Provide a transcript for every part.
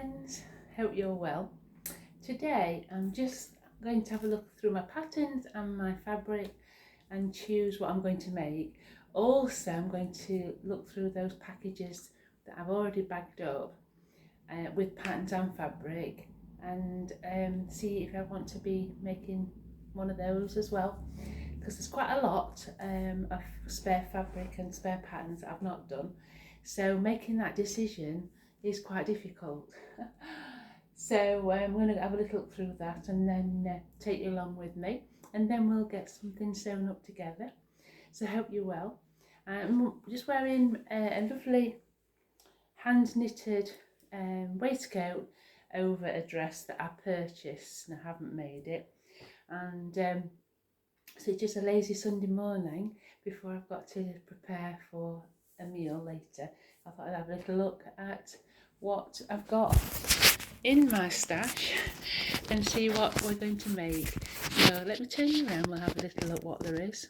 friends, hope you're well. Today I'm just going to have a look through my patterns and my fabric and choose what I'm going to make. Also, I'm going to look through those packages that I've already bagged up with patterns and fabric, and see if I want to be making one of those as well, because there's quite a lot of spare fabric and spare patterns that I've not done, so making that decision is quite difficult. So I'm going to have a little look through that and then take you along with me, and then we'll get something sewn up together. So I hope you're well. I'm just wearing a lovely hand knitted waistcoat over a dress that I purchased and I haven't made it, and so it's just a lazy Sunday morning before I've got to prepare for a meal later. I thought I'd have a little look at what I've got in my stash and see what we're going to make. So let me turn you around, we'll have a little look what there is.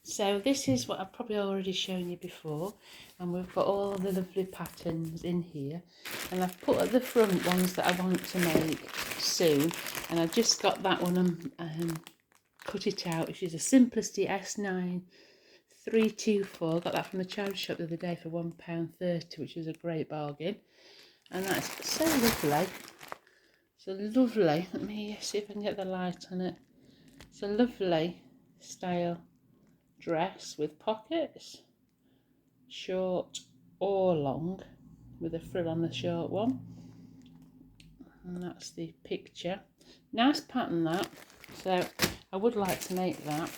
So this is what I've probably already shown you before, and we've got all the lovely patterns in here, and I've put at the front ones that I want to make soon, and I've just got that one and cut it out, which is a Simplicity S9 324. Got that from the charity shop the other day for £1.30, which is a great bargain, and that's so lovely. So lovely. Let me see if I can get the light on it. It's a lovely style dress with pockets, short or long, with a frill on the short one, and that's the picture. Nice pattern that, so I would like to make that.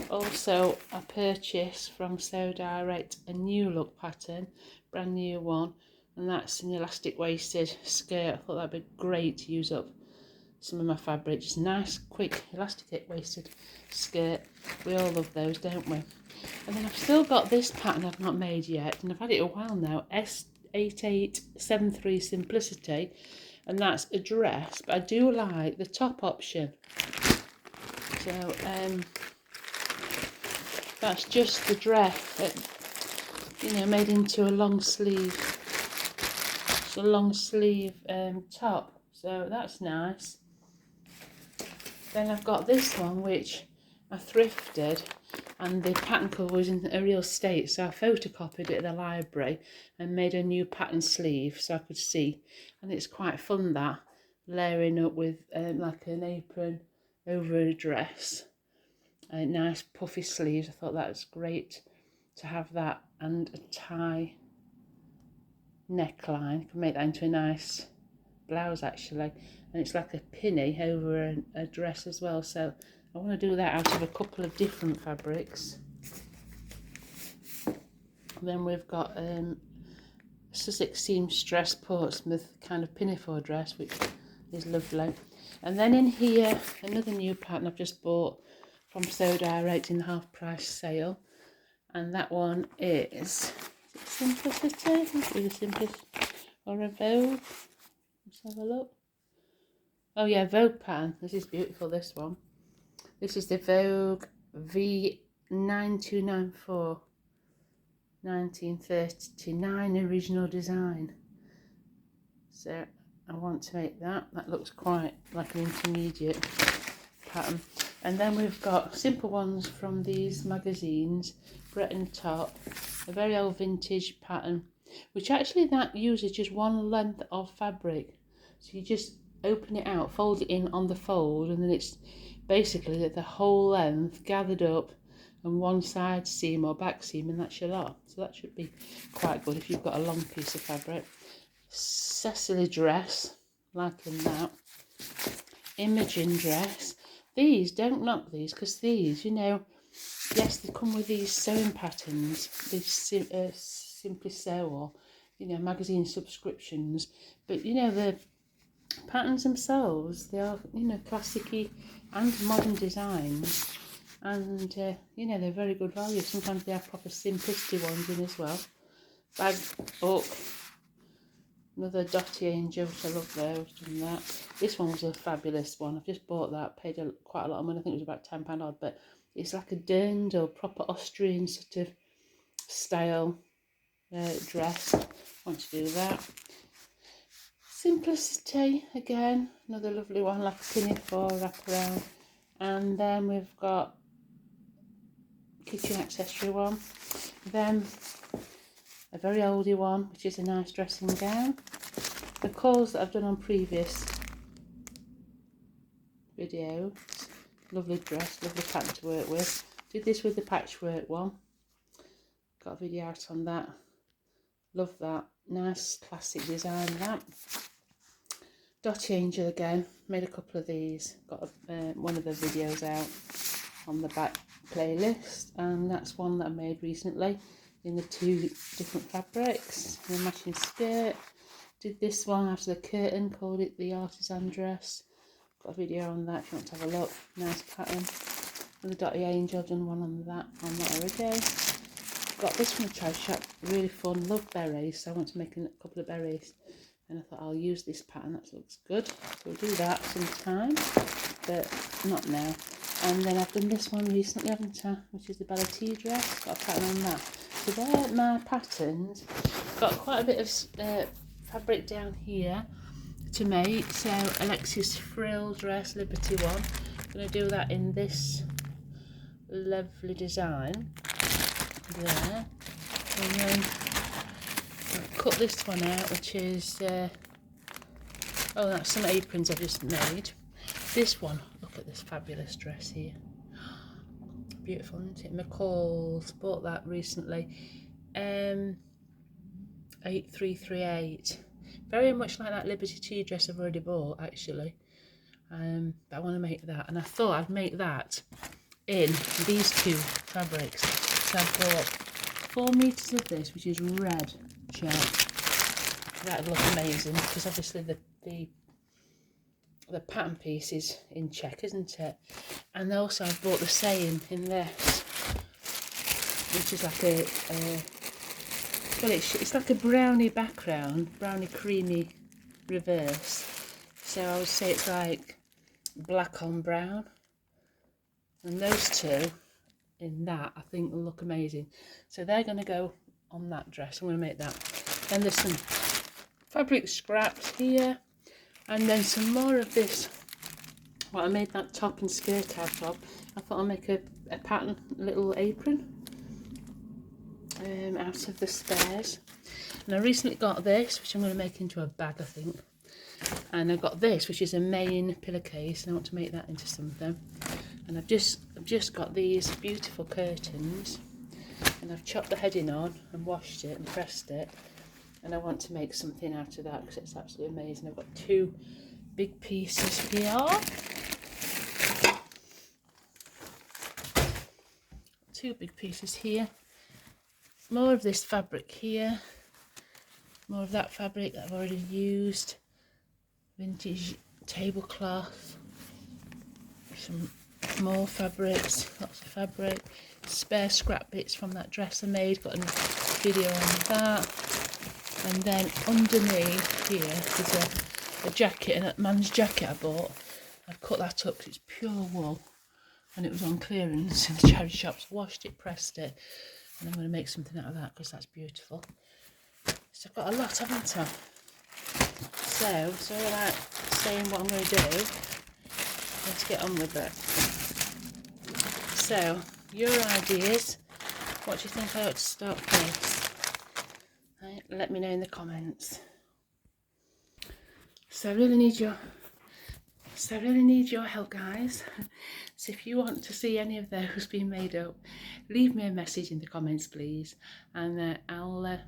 Also, I purchased from Sew Direct a new look pattern, brand new one, and that's an elastic waisted skirt. I thought that'd be great to use up some of my fabric. Just nice, quick, elastic waisted skirt. We all love those, don't we? And then I've still got this pattern I've not made yet, and I've had it a while now, S8873 Simplicity, and that's a dress, but I do like the top option. So that's just the dress, made into a long sleeve. It's a long sleeve top, so that's nice. Then I've got this one, which I thrifted, and the pattern colour was in a real state, so I photocopied it at the library and made a new pattern sleeve so I could see, and it's quite fun, that layering up with like an apron over a dress, nice puffy sleeves. I thought that was great to have that, and a tie neckline. You can make that into a nice blouse actually, and it's like a pinny over a dress as well, so I want to do that out of a couple of different fabrics. Then we've got Sussex Seamstress Portsmouth kind of pinafore dress, which is lovely. And then in here, another new pattern I've just bought from Sew Direct in the half price sale, and that one is it Simplicity? Is it a Simplicity or a Vogue? Let's have a look. Oh yeah, Vogue pattern. This is beautiful, this one. This is the Vogue V9294 1939 original design. So I want to make that. That looks quite like an intermediate pattern. And then we've got simple ones from these magazines. Breton Top, a very old vintage pattern, which actually that uses just one length of fabric. So you just open it out, fold it in on the fold, and then it's basically the whole length gathered up and one side seam or back seam, and that's your lot. So that should be quite good if you've got a long piece of fabric. Cecily dress, liking that. Imogen dress. These, don't knock these, because these, yes, they come with these sewing patterns, these Simply Sew or, magazine subscriptions, but, the patterns themselves, they are, classic-y and modern designs, and, they're very good value. Sometimes they have proper simplicity ones in as well. Bag, book, another Dottie Angel, which I love those, done that. This one was a fabulous one. I've just bought that, paid quite a lot of money. I think it was about £10 odd, but it's like a dirndl, proper Austrian sort of style dress. Want to do that. Simplicity again, another lovely one, like a pinafore wraparound. And then we've got kitchen accessory one. Then a very oldie one, which is a nice dressing gown. The colours that I've done on previous videos. Lovely dress, lovely pattern to work with. Did this with the patchwork one. Got a video out on that. Love that. Nice classic design, that. Dotty Angel again. Made a couple of these. Got one of the videos out on the back playlist. And that's one that I made recently in the 2 different fabrics. And a matching skirt. Did this one out of the curtain. Called it the Artisan Dress. Got a video on that if you want to have a look. Nice pattern. And the Dotty Angel, I've done one on that already. Got this from the charity shop, really fun. Love berets, so I want to make a couple of berets. And I thought I'll use this pattern, that looks good. So we'll do that sometime, but not now. And then I've done this one recently, haven't I? Which is the Bella Tea dress. Got a pattern on that. So they're my patterns. Got quite a bit of fabric down here to make. So Alexis Frill dress, Liberty one. I'm going to do that in this lovely design there. And then I've cut this one out, which is oh, that's some aprons I just made. This one, look at this fabulous dress here. Beautiful, isn't it? McCall's, bought that recently. 8338. Very much like that Liberty Tea dress I've already bought, actually. But I want to make that, and I thought I'd make that in these 2 fabrics. So I bought 4 meters of this, which is red check. That'd look amazing because obviously the pattern piece is in check, isn't it? And also I've bought the same in this, which is like well, it's like a brownie background, brownie creamy reverse. So I would say it's like black on brown. And those 2 in that I think will look amazing. So they're going to go on that dress. I'm going to make that. Then there's some fabric scraps here, and then some more of this, what I made that top and skirt out of. I thought I'll make a pattern, a little apron out of the spares. And I recently got this, which I'm going to make into a bag, I think. And I got this, which is a main pillowcase, and I want to make that into something. And I've just got these beautiful curtains, and I've chopped the heading on and washed it and pressed it, and I want to make something out of that because it's absolutely amazing. I've got 2 big pieces here, 2 big pieces here, more of this fabric here, more of that fabric that I've already used, vintage tablecloth, some more fabrics, lots of fabric, spare scrap bits from that dress I made, got a video on that. And then underneath here is a jacket, a man's jacket I bought. I've cut that up because it's pure wool and it was on clearance in the charity shops. Washed it, pressed it, and I'm going to make something out of that because that's beautiful. So I've got a lot, haven't I? So it's all about saying what I'm going to do. Let's get on with it. So, your ideas, what do you think I ought to start first? Right, let me know in the comments. So I really need your help, guys. So if you want to see any of those being made up, leave me a message in the comments, please, and I'll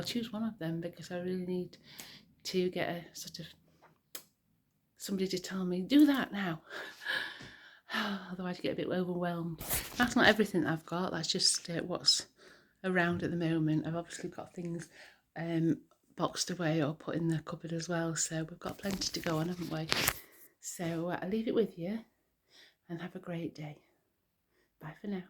choose one of them because I really need to get a sort of somebody to tell me, do that now. Otherwise you get a bit overwhelmed. That's not everything that I've got, that's just what's around at the moment. I've obviously got things boxed away or put in the cupboard as well, so we've got plenty to go on, haven't we? So I'll leave it with you and have a great day. Bye for now.